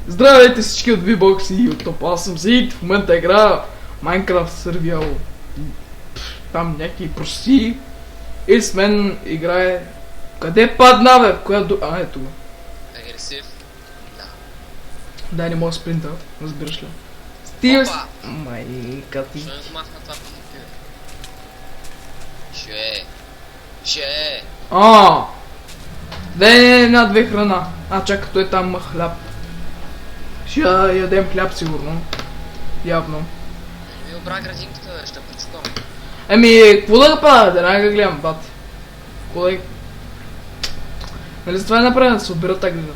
Здравейте всички от V-Box и от Top. Аз съм Зид, в момента играя Minecraft Survival. Там някакви прости. И с мен играе... Къде падна, бе? Коя ето го. Агресив? Да. Да, не мога да спринта, разбираш ли? Стига... Майка ти. Що не го махна това пихи, бе? Ше. Дай една-две храна. Чакай, той там има хляб. Ще ядем хляб сигурно. Явно. Не ми обра градинката, ще прочукам. Какво да правя? Да не гледам, бати. Какво да... Нали за това е направено да се обира тази глина?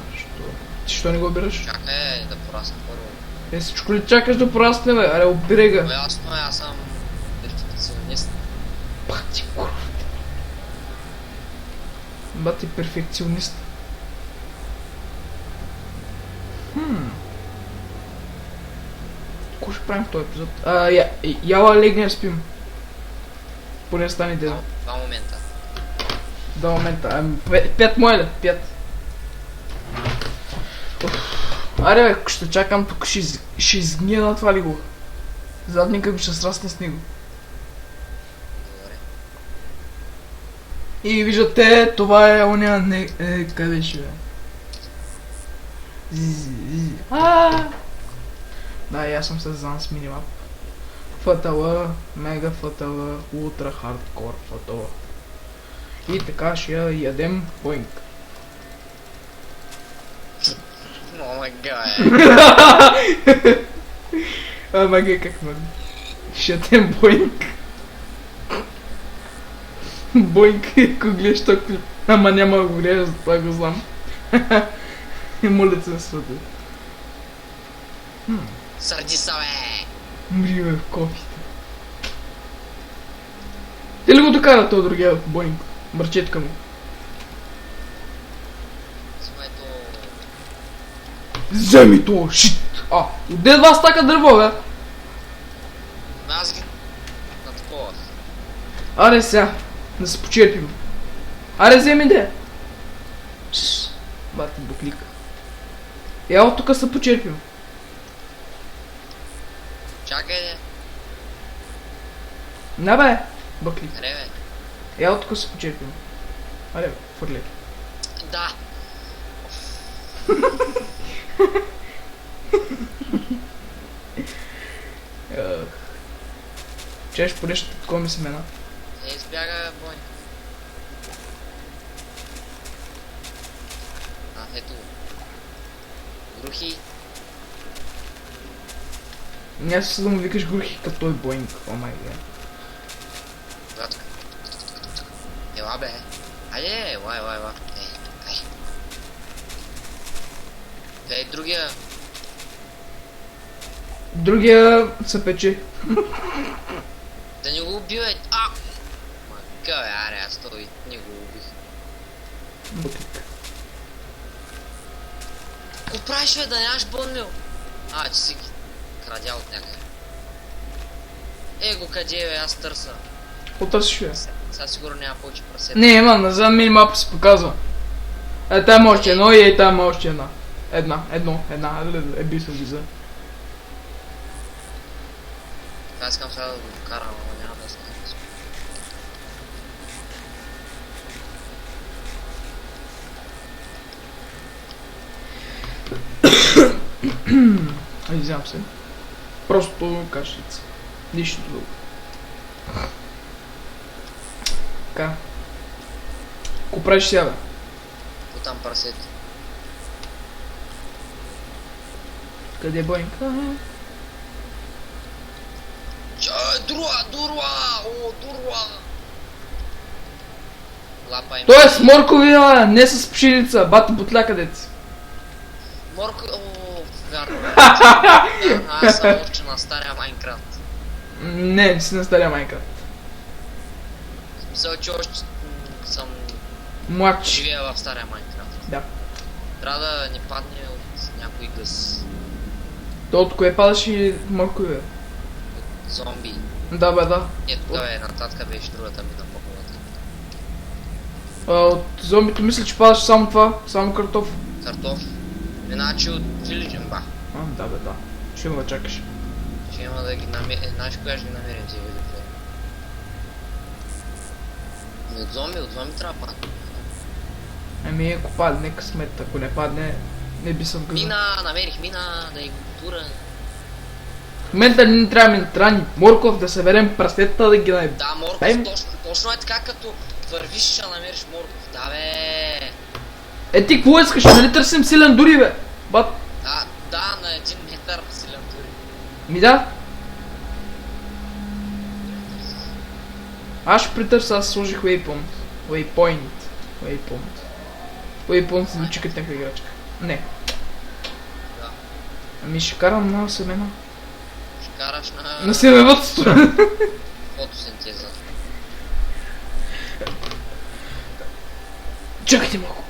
Ти що не го обираш? Чакай да порасна първо. Всичко ли чакаш да порасне, бе? Аре, обирай га. Ясно е, аз съм перфекционист. Бати, курва. Бати, перфекционист. Какво ще правим в този епизод? Яла легне да спим. Поне стане ден. Два момента. Два момента. 5 моля, 5. Аре бе, ще чакам тук, ще изгния на това ли го. Задника ми ще срасне с него. Добре. И виждате, това е оня къде ще бе. Да, и аз съм създан с минимап. Фатала, мега фатала, ултра хардкор фатала. И така ще ядем боинг. О май гад. Мага как мага. Ще ядем боинг. Боинг, ако гледаш този клип. Ама няма да го гледаш, за това го знам. Моля се на света. Сърди са, бе! Мри ме в кофите. Ти ли го докара този другия боинг? Мърчетка му. Своето... Вземи това, шит! Отде 2 стака дърво, бе? Аз ги... на такова. Аре сега, да се почерпим. Аре, вземи де! Бати буклика. От тук се почерпим. Чакай, де. На бе, бъклик. Аре, бе. От тук се почерпим. Аре, фърляй. Да. Чеш по нещо такова ми семена. Не избяга бой. Ето го. Грухи. Няма се да му викаш грухи като той боинг. О май гад. Братка. Ела, бе. Айде, ела. Ей, другия. Другия се пече. Да не го убил, е. Мака, бе, аре, аз той не го убих. Бъклик. Ко правиш, бе, да нямаш бонмил? Че си ги крадя от някъде. Го къде, бе, аз търса. Какво търсиш, бе? Сега сигурно няма повече прасета. Не, назад минимапа се показва. Там още едно и там още една. Една. Би се влиза. Аз искам сега да го докарам, но няма да стане. Извинявам се. Просто кашлица. Нищо друго. Така. Ко правиш сега, бе? По там прасета. Къде е боинг? Дуруа! Лапай ме. Той е с моркови, не с пшеница. Бати бутляка, деци. Морко... вярно. Аз съм учен на стария Майнкрафт. Не си на стария Майнкрафт. В смисъл, че още съм... Младши. живея в стария Майнкрафт. Да. Трябва да ни падне от някой гъс. То от кое падаш и моркови, бе? Зомби. Да, бе, да. Ето тук, бе, нататък беше другата ми на по-хубавата. От зомбито мисля, че падаш само това, само картоф. Картоф. Иначе от Вилиджен ба. Да бе, да. Ще ме чакаш. Ще има да ги намерим. Знаеш кога ще ги намерим тези видеофилми? От зомби трябва да падне. Ами ако падне късмет, ако не падне, не би съм казал. Намерих мина, да я тура. В момента не трябва ни морков да съберем прастета да ги наеб. Да, морков, точно е така, като вървиш ще намериш морков. Да бе. Ти какво искаш? Нали търсим силен дори бе? Бат. Да, на 1 метър силен дори. Ми да. Аз ще притърся, аз сложих Waypoint. Waypoint звучи като някаква играчка. Не. Да. Ами ще карам на семена. Ще караш на семевъдство. Фотосинтеза. Чакайте малко.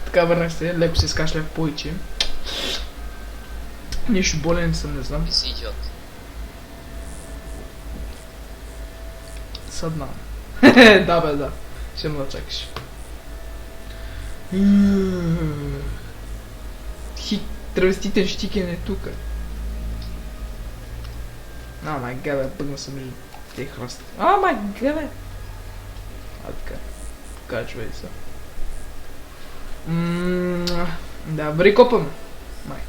Така върнах се, леко се изкашлях повече. Нищо болен съм, не знам. И си идиот. Съдна. Да бе, да. Ще ме да чакаш. Травеститен щикен е тука. Май габе, бъгна съм между тези храсти. Май габе! Така. Качвай се. Да, бъде копаме. Май.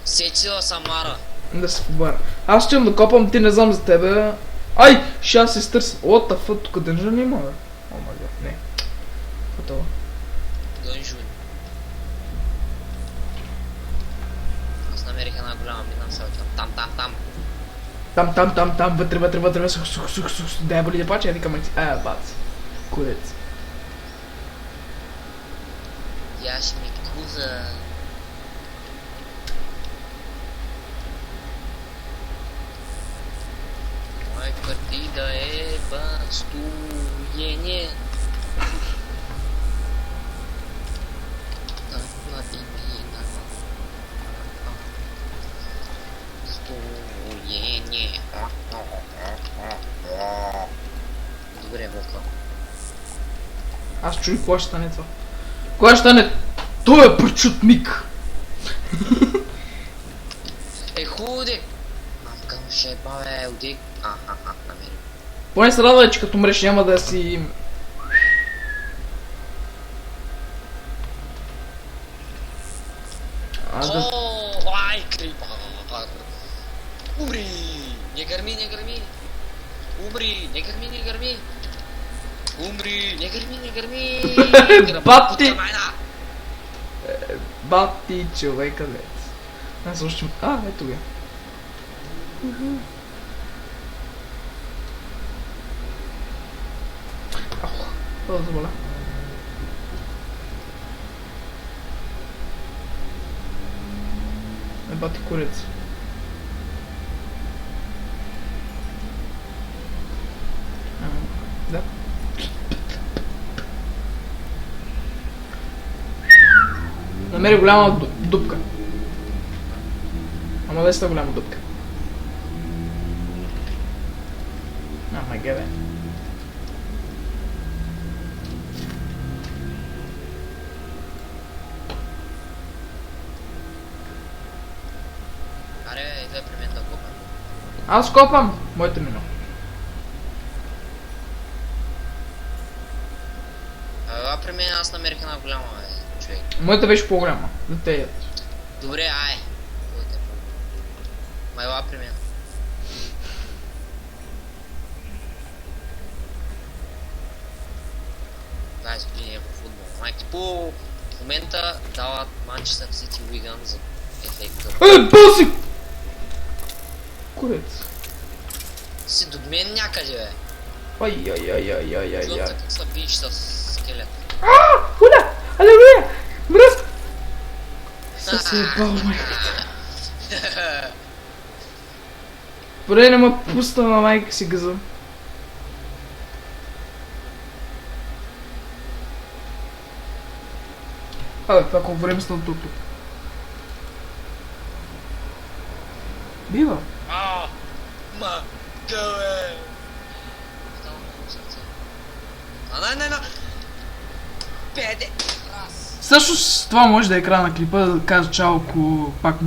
Сетила Самара. Да се побара. Аз ще да копам, ти не знам за тебе. Ай! Ще аз се стърся. What the fuck, тук дънжа не има бе. О май гад, не. Готово. Дънжуни. Аз намерих една голяма мина в селата. Там, вътре, сух. Дай боли да плаче, я викам, бац. Курец. Яш ми куза. Моя партида е бастуене. На димина. Бастуене. Добре, Вълка. Аз чуй кога ще стане това. Кога ще стане тоя прочут миг. Худе! Мамка му ще баве, уди. Намери. Поне се радва, че като мреш няма да си... Ай, крипа! Умри! Не гърми! Умри! Не гърми! Умри! Не гърми! Бати! Бати, човека дец. Аз още... ето ги. Това да заболя. Бати курец. Да. Намери голяма дупка. Ама лесна голяма дупка. Май гебе. Аре, идвай при мен да копам. Аз копам! Моето мино. При мен аз намерих една голяма, човек. Моята беше по-голяма. Да те ядат. Добре, ай. Майла при мен. Години по футбол. Майки по в момента дават Манчестър Сити Уиган за FA Cup. Боси! Курец. Си до мен някъде, бе. Ай. Чувам как са биеш с скелет. Хуля! Алелуя! Мръст! Се ебал, майката. Поне не ме пуста на майка си газа. Това колко време сте тук. Бива. Гъле! Не! Педе! Всъщност това може да е края на клипа, да кажа чао, ако пак